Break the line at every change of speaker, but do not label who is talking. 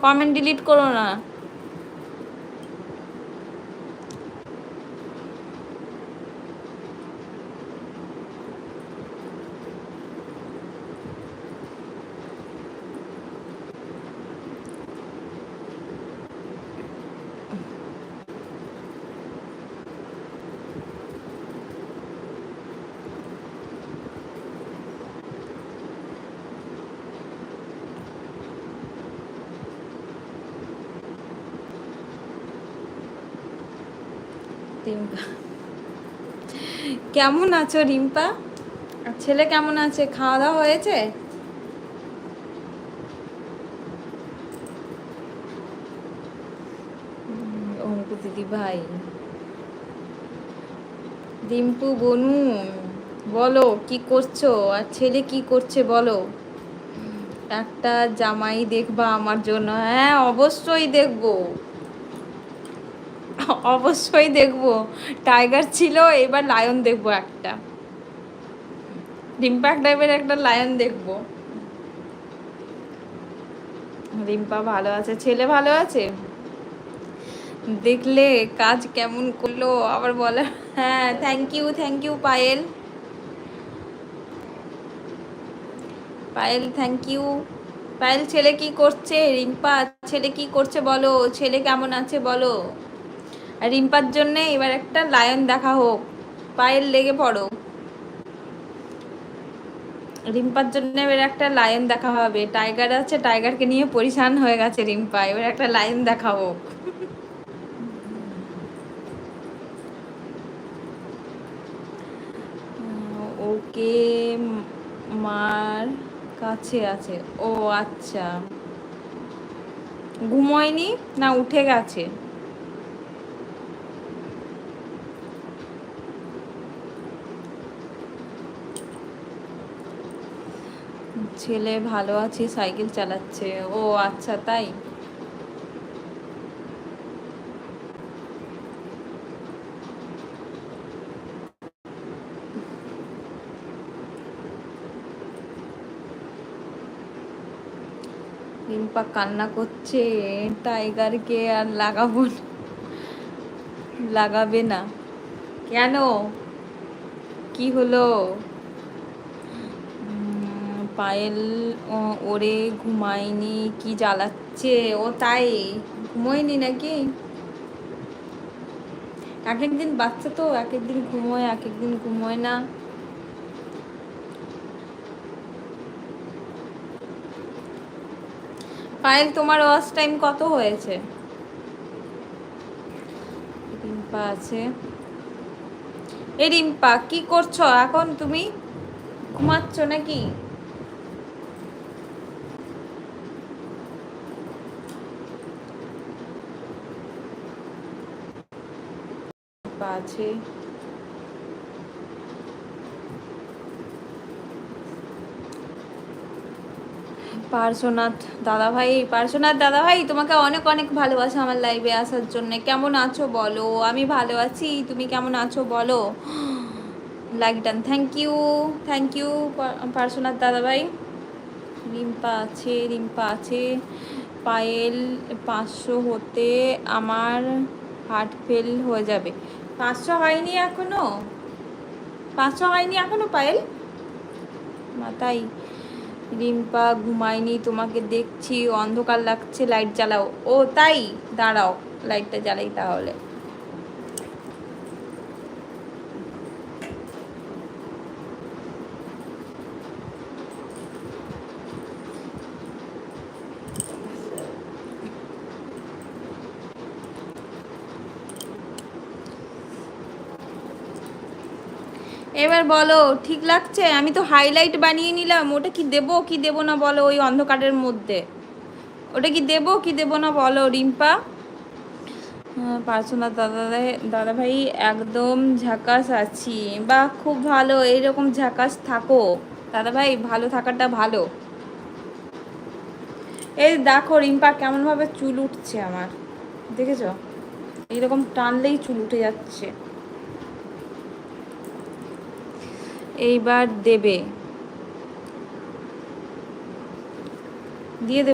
Comment delete করো না। রিম্পা, কেমন আছো রিম্পা? আর ছেলে কেমন আছে? খাওয়া দাওয়া হয়েছে? অঙ্কু দিদি ভাই, রিম্পু বনু, বলো কি করছো? আর ছেলে কি করছে বলো? একটা জামাই দেখবা আমার জন্য? হ্যাঁ অবশ্যই দেখবো, অবশ্যই দেখবো। টাইগার ছিল, এবার লায়ন দেখবো একটা। রিম্পা টাইপের একটা লায়ন দেখবো। রিম্পা ভালো আছে, ছেলে ভালো আছে? দেখলে কাজ কেমন করলো আবার বলে। হ্যাঁ thank you, thank you Payel, Payel thank you. Payel ছেলে কি করছে? রিম্পা ছেলে কি করছে বলো? ছেলে কেমন আছে বলো? আর রিম্পার জন্য এবার একটা লায়ন দেখা হোক। পায়েল লেগে পড়ো, রিম্পার জন্য এবার একটা লায়ন দেখা হবে। টাইগার আছে, টাইগারকে নিয়ে পরিশান হয়ে গেছে রিম্পা, এবার একটা লায়ন দেখা হোক। ওকে, মার কাছে আছে। ও আচ্ছা, ঘুমোয়নি না উঠে গেছে? ছেলে ভালো আছে, সাইকেল চালাচ্ছে। ও আচ্ছা তাই। রিম্পা কান্না করছে, টাইগারকে আর লাগাবো না, লাগাবে না কেন? কি হলো? পায়েল ওরে ঘুমায়নি, কি জ্বালাচ্ছে ও? তাই ঘুমোয়নি নাকি? এক একদিন বাচ্চা তো, এক একদিন ঘুমোয় এক একদিন ঘুমোয় না। পায়েল তোমার ওয়াচ টাইম কত হয়েছে? রিম্পা আছে। এ রিম্পা কি করছো এখন তুমি? ঘুমাচ্ছ নাকি? রিম্পা আছে। পার্শ্বনাথ দাদা ভাই, পার্শ্বনাথ দাদা ভাই তোমাকে অনেক অনেক ভালোবাসা আমার লাইভে আসার জন্য। কেমন আছো বলো? আমি ভালো আছি, তুমি কেমন আছো বলো? Like done, thank you, thank you Parshwanath দাদা ভাই। রিম্পা আছে, রিম্পা আছে। পায়েল 500 হতে আমার হার্ট ফেল হয়ে যাবে। 500 হয়নি এখনো? 500 হয়নি এখনো পায়েল? মাতাই। রিম্পা ঘুমায়নি, তোমাকে দেখছি, অন্ধকার লাগছে, লাইট জ্বালাও। ও তাই, দাঁড়াও লাইটটা জ্বালাই তাহলে। এবার বলো ঠিক লাগছে? আমি তো হাইলাইট বানিয়ে নিলাম, ওটা কি দেবো কি দেবো না বলো? ওই অন্ধকারের মধ্যে ওটা কি দেবো কি দেবো না বলো রিম্পা? পার্সোনাল দাদা, দাদা ভাই একদম ঝাকাস আছি। বা খুব ভালো, এইরকম ঝাকাস থাকো দাদা ভাই, ভালো থাকাটা ভালো। এই দেখো রিম্পা কেমনভাবে চুল উঠছে আমার, দেখেছো? এইরকম টানলেই চুল উঠে যাচ্ছে। এইবার দেবে, দিয়ে দেবে।